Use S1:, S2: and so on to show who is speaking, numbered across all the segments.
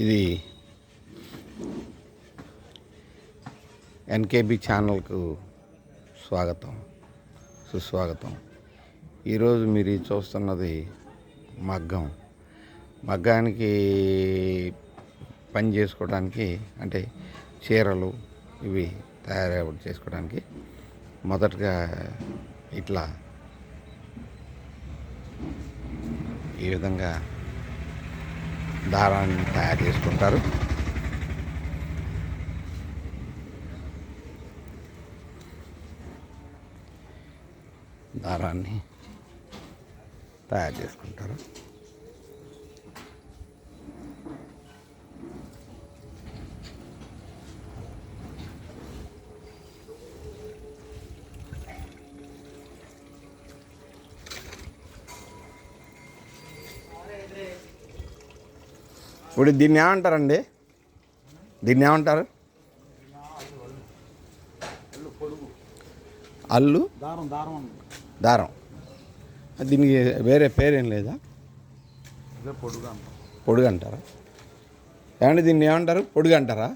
S1: ఇది ఎన్కేబి ఛానల్కు స్వాగతం, సుస్వాగతం. ఈరోజు మీరు చూస్తున్నది మగ్గానికి పని చేసుకోవడానికి, అంటే చీరలు ఇవి తయారు చేసుకోవడానికి మొదటగా ఇట్లా ఈ విధంగా దారాన్ని తయారు చేసుకుంటారు. దారాన్ని తయారు చేసుకుంటారు. ఇప్పుడు దీన్ని ఏమంటారండి? దీన్ని ఏమంటారు? అల్లు దారం. దీనికి వేరే పేరేం లేదా? పొడుగు అంటారా? ఏమంటే దీన్ని ఏమంటారు? పొడుగు అంటారా?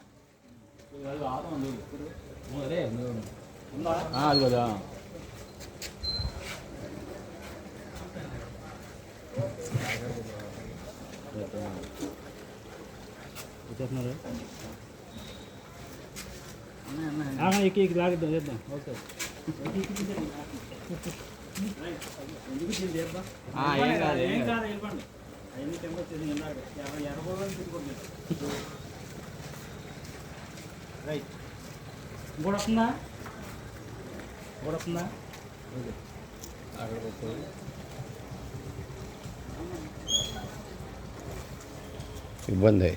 S1: ఇబ్బంది.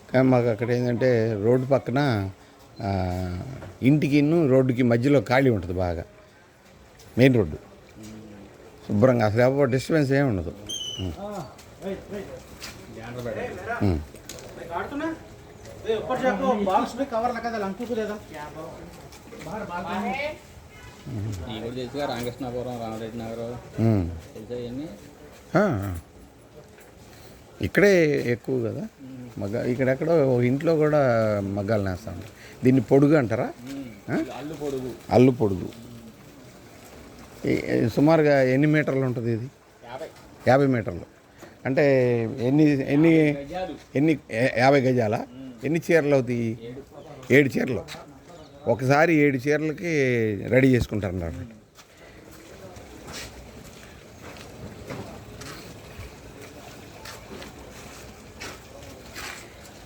S1: కానీ మాకు అక్కడ ఏంటంటే రోడ్డు పక్కన ఇంటికి రోడ్డుకి మధ్యలో ఖాళీ ఉంటుంది, బాగా మెయిన్ రోడ్డు, శుభ్రంగా అసలు ఎవరు డిస్టర్బెన్స్ ఏమి ఉండదు.
S2: రామకృష్ణాపురం, రామరెడ్డి నగర్
S1: ఇక్కడే ఎక్కువ కదా ఇక్కడెక్కడో ఇంట్లో కూడా మగ్గాలు నేస్తాం. దీన్ని పొడుగు అంటారా? అల్లు పొడుగు. సుమారుగా ఎన్ని మీటర్లు ఉంటుంది ఇది? 50 మీటర్లు. అంటే ఎన్ని 50 గజాల? ఎన్ని చీరలు అవుతాయి? 7 చీరలు. ఒకసారి 7 చీరలకి రెడీ చేసుకుంటారు అన్నమాట.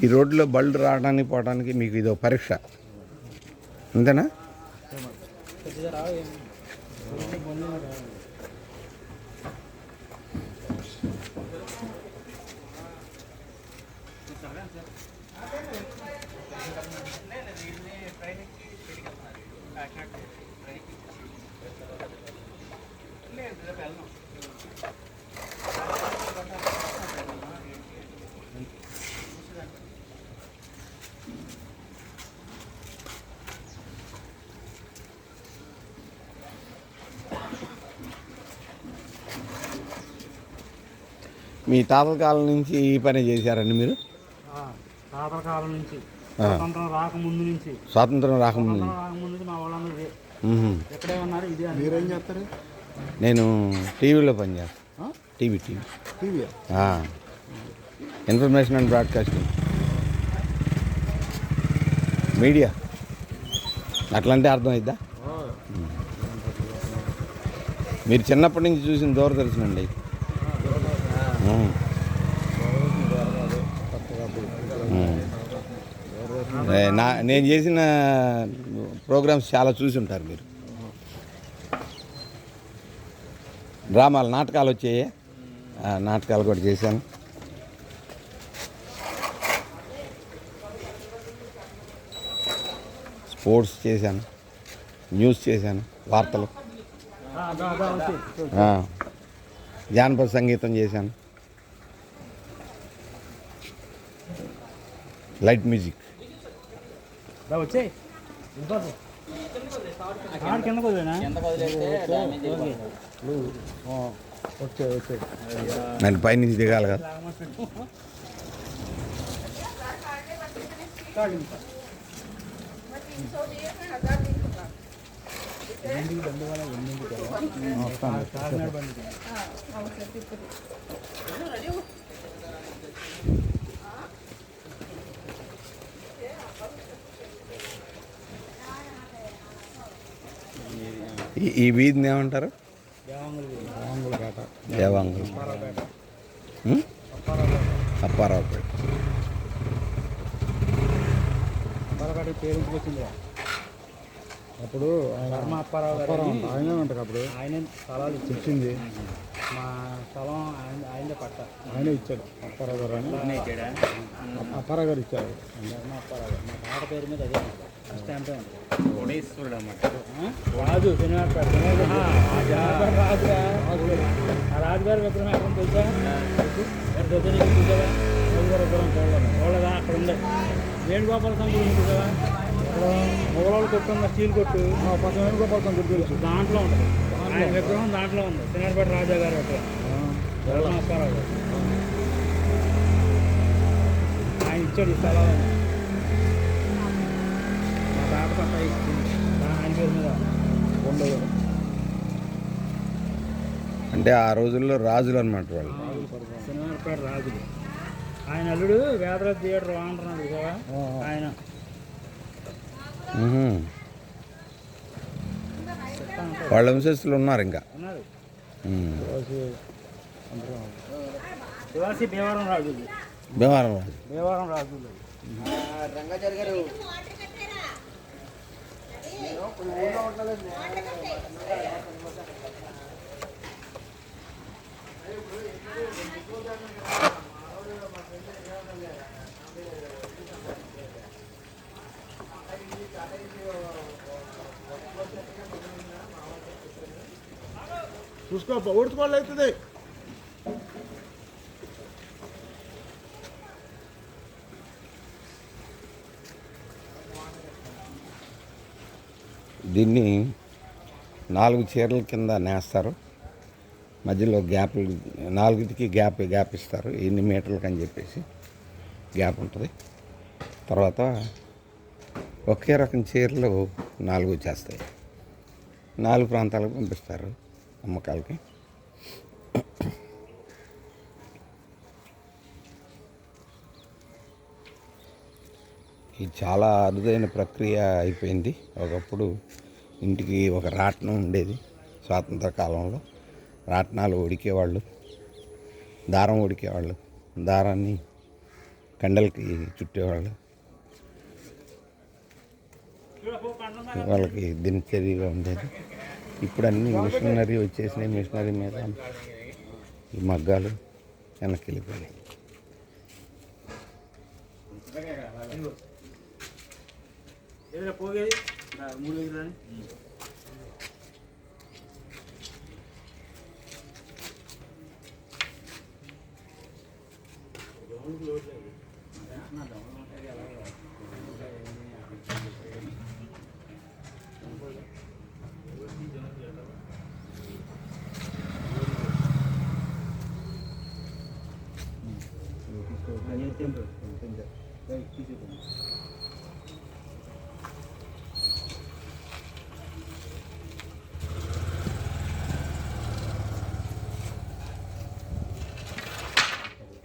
S1: ఈ రోడ్లో బళ్ళు రావడానికి పోవడానికి మీకు ఇదో పరీక్ష, అంతేనా? మీ తాతల కాలం నుంచి ఈ పని చేశారండి మీరు?
S3: తాతల కాలం నుంచి,
S1: స్వాతంత్రం రాకముందు
S3: మా వాళ్ళందరూ ఎక్కడే ఉన్నారు. ఇది
S2: మీరేం చేస్తారు?
S1: నేను టీవీలో పనిచేస్తాను. TV information and broadcasting media. అట్లంటే అర్థమైద్దా? మీరు చిన్నప్పటి నుంచి చూసిన దూరదర్శన్ అండి. నేను చేసిన ప్రోగ్రామ్స్ చాలా చూసి ఉంటారు మీరు. డ్రామాలు, నాటకాలు వచ్చాయి, నాటకాలు కూడా చేశాను. స్పోర్ట్స్ చేశాను, న్యూస్ చేశాను, వార్తలు, జానపద సంగీతం చేశాను, లైట్ మ్యూజిక్. నేను పైనుంచి దిగాలి కదా.
S3: కాళింప కాకినాడ బండి
S1: ఈ వీధిని ఏమంటారు?
S3: దేవాంగుల పేట
S1: దేవాంగులు.
S3: అప్పారావుపేట
S1: ఉం?
S3: అప్పారావుపేట
S1: అప్పారావుపేట.
S3: అప్పారావుపేట పేరు ఇంటికి వచ్చింది అప్పుడు ధర్మ అప్పారావు గారు ఆయనే ఉంటుంది అప్పుడు ఆయన స్థలాలు ఇచ్చింది మా స్థలం ఆయనే పట్ట ఆయనే ఇచ్చాడు అప్పారావు గారు అని ఇచ్చాడా అప్పారావు గారు ఇచ్చారు ధర్మ అప్పారావు గారు మా తాత పేరు మీద అదే ఫస్ట్ టైంతో ఉంటుంది కోడేశ్వరుడు అన్నమాట రాజు శనివారపేట రాజుగా ఆ రాజుగారి విగ్రహం ఎక్కడ తెలుసా చూసావా రాజుగారి విగ్రహం చూడదా అక్కడ ఉండే వేణుగోపాల స్వామి గురించి చూసావా మొగలాళ్ళు కొట్టుకున్న స్టీల్ కొట్టు పక్కన వేణుగోపాల స్వామి గుర్తు తెలుసు దాంట్లో ఉంటుంది ఆయన విగ్రహం దాంట్లో ఉంది శనివారపేట రాజా గారి విగ్రహం ధర్మ అప్పారావు గారు ఆయన ఇచ్చాడు ఈ స్థలాలను మా తాత పట్ట ఇచ్చింది ఆయన పేరు మీద ఉండదు
S1: అంటే ఆ రోజుల్లో రాజులు అనమాట వాళ్ళు.
S3: శనివారపేట రాజులు ఆయన అల్లుడు వేదరాజు థియేటర్ అంటున్నాడు కదా ఆయన
S1: ఉహుం. వాళ్ళ వంశస్థులు ఉన్నారు ఇంకా.
S3: ఉన్నారు
S1: ఉం.
S3: శివాసి భీమవరం రాజులు
S1: భీమవరం రాజు.
S3: భీమవరం రాజులు
S2: చూసుకో ఓడ్చుకోవాలి అవుతుంది.
S1: దీన్ని 4 చీరల కింద నేస్తారు. మధ్యలో గ్యాప్లు 4కి గ్యాప్ ఇస్తారు. ఎన్ని మీటర్లకు అని చెప్పేసి గ్యాప్ ఉంటుంది. తర్వాత ఒకే రకం చీరలు 4 వచ్చేస్తాయి. 4 ప్రాంతాలకు పంపిస్తారు అమ్మకాలకి. ఇది చాలా అరుదైన ప్రక్రియ అయిపోయింది. ఒకప్పుడు ఇంటికి ఒక రాట్నం ఉండేది. స్వాతంత్ర కాలంలో రాట్నాలు ఉడికేవాళ్ళు, దారం ఉడికేవాళ్ళు, దారాన్ని కండలకి చుట్టేవాళ్ళు. వాళ్ళకి దినచర్యగా ఉండేది. ఇప్పుడు అన్నీ మిషనరీ వచ్చేసినాయి. మిషనరీ మీద ఈ మగ్గాలు వెనక్కి వెళ్ళిపోయాయి.
S3: ఏదైనా పోగేది 3 దగ్గర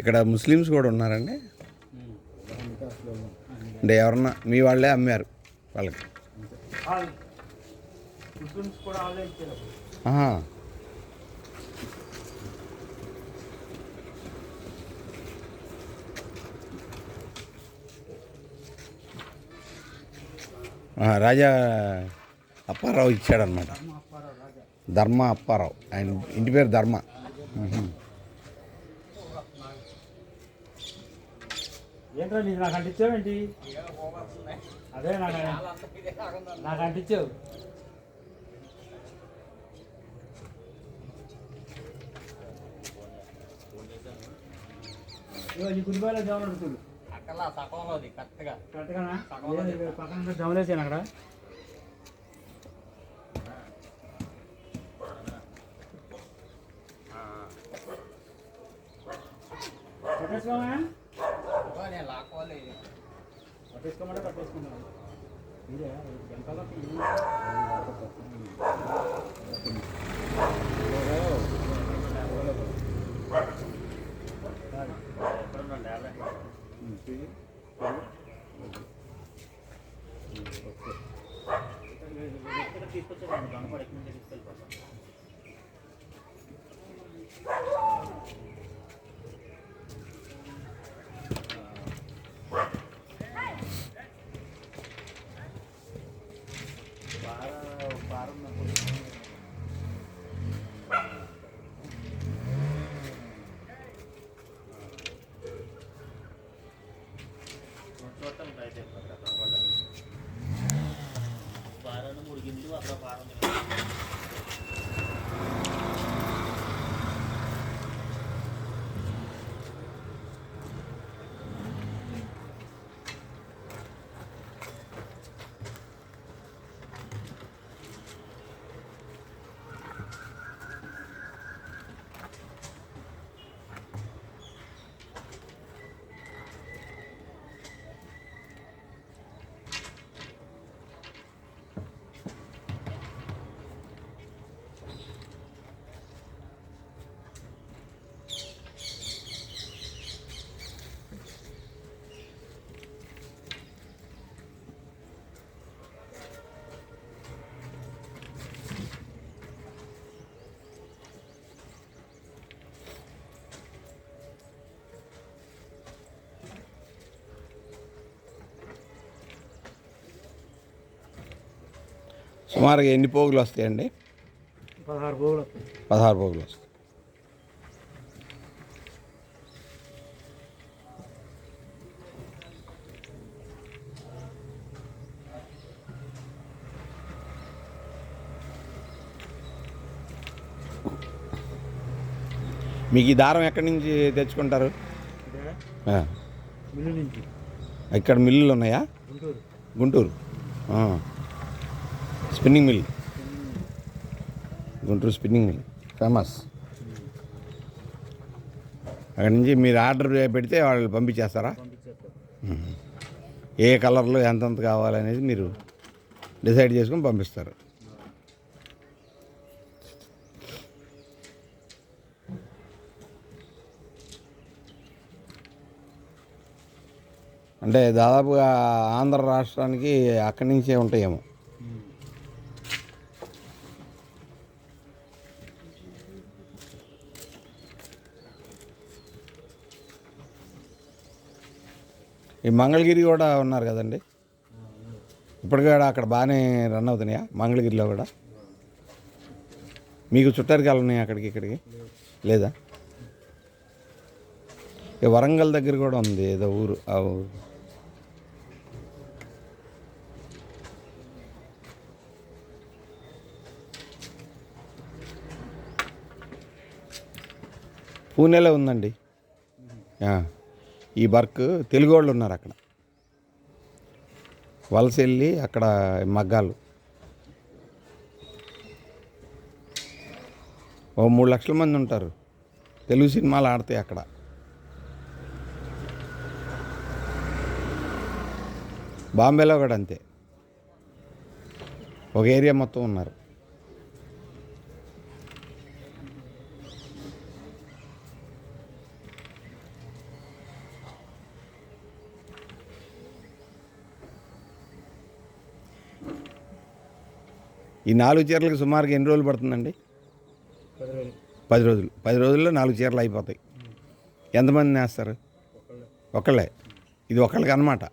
S1: ఇక్కడ ముస్లిమ్స్ కూడా ఉన్నారండి. అంటే ఎవరన్నా మీ వాళ్ళే అమ్మారు వాళ్ళకి?
S3: ముస్లిమ్స్ కూడా వాళ్ళే ఇచ్చారు.
S1: ఆహా. రాజా అప్పారావు ఇచ్చాడనమాట. ధర్మ అప్పారావు. ఆయన ఇంటి పేరు ధర్మ.
S3: ఏంట్రా నీకు నాకు అంటించావేంటి? అదే నాకు అంటించావు. ఈ గుడిపాయలో జమలు అడుగుతుంది కరెక్ట్గానా? పక్కన జమలేసాను అక్కడ. పట్టేసుకోమంటే పట్టేసుకున్నాను మీరే వెనకాలకి తీసుకొచ్చాను గణపడి ఎక్కడి నుంచి తీసుకెళ్ళిపోతాను వారాన్ని 3 గిన్నెలు అక్కడ వారం
S1: సుమారుగా ఎన్ని పోగులు వస్తాయండి?
S3: 16 పోగులు.
S1: 16 పోగులు వస్తాయి. మీకు ఈ దారం ఎక్కడి నుంచి తెచ్చుకుంటారు?
S3: మిల్లు నుంచి.
S1: ఇక్కడ మిల్లులు ఉన్నాయా? Guntur spinning mill, Guntur spinning mill famous. అక్కడి నుంచి మీరు ఆర్డర్ పెడితే వాళ్ళు పంపించేస్తారా? ఏ కలర్లో ఎంతెంత కావాలనేది మీరు డిసైడ్ చేసుకొని పంపిస్తారు. అంటే దాదాపుగా ఆంధ్ర రాష్ట్రానికి అక్కడి నుంచే ఉంటాయేమో. ఈ మంగళగిరి కూడా ఉన్నారు కదండి, ఇప్పటికీ కూడా అక్కడ బాగానే రన్ అవుతున్నాయా మంగళగిరిలో కూడా? మీకు చుట్టారికాలు ఉన్నాయి అక్కడికి ఇక్కడికి లేదా? ఈ వరంగల్ దగ్గర కూడా ఉంది ఏదో ఊరు, ఆ ఊరు పూణేలో ఉందండి. ఈ వర్క్ తెలుగు వాళ్ళు ఉన్నారు అక్కడ, వలస వెళ్ళి అక్కడ మగ్గాలు. ఓ 3 లక్షల మంది ఉంటారు. తెలుగు సినిమాలు ఆడతాయి అక్కడ. బాంబేలో కూడా అంతే, ఒక ఏరియా మొత్తం ఉన్నారు. ఈ 4 చీరలకు సుమారుగా ఎన్ని రోజులు పడుతుందండి? 10 రోజులు. 10 రోజుల్లో 4 చీరలు అయిపోతాయి. ఎంతమంది నేస్తారు? ఒకళ్ళే. ఇది ఒకళ్ళకి అన్నమాట.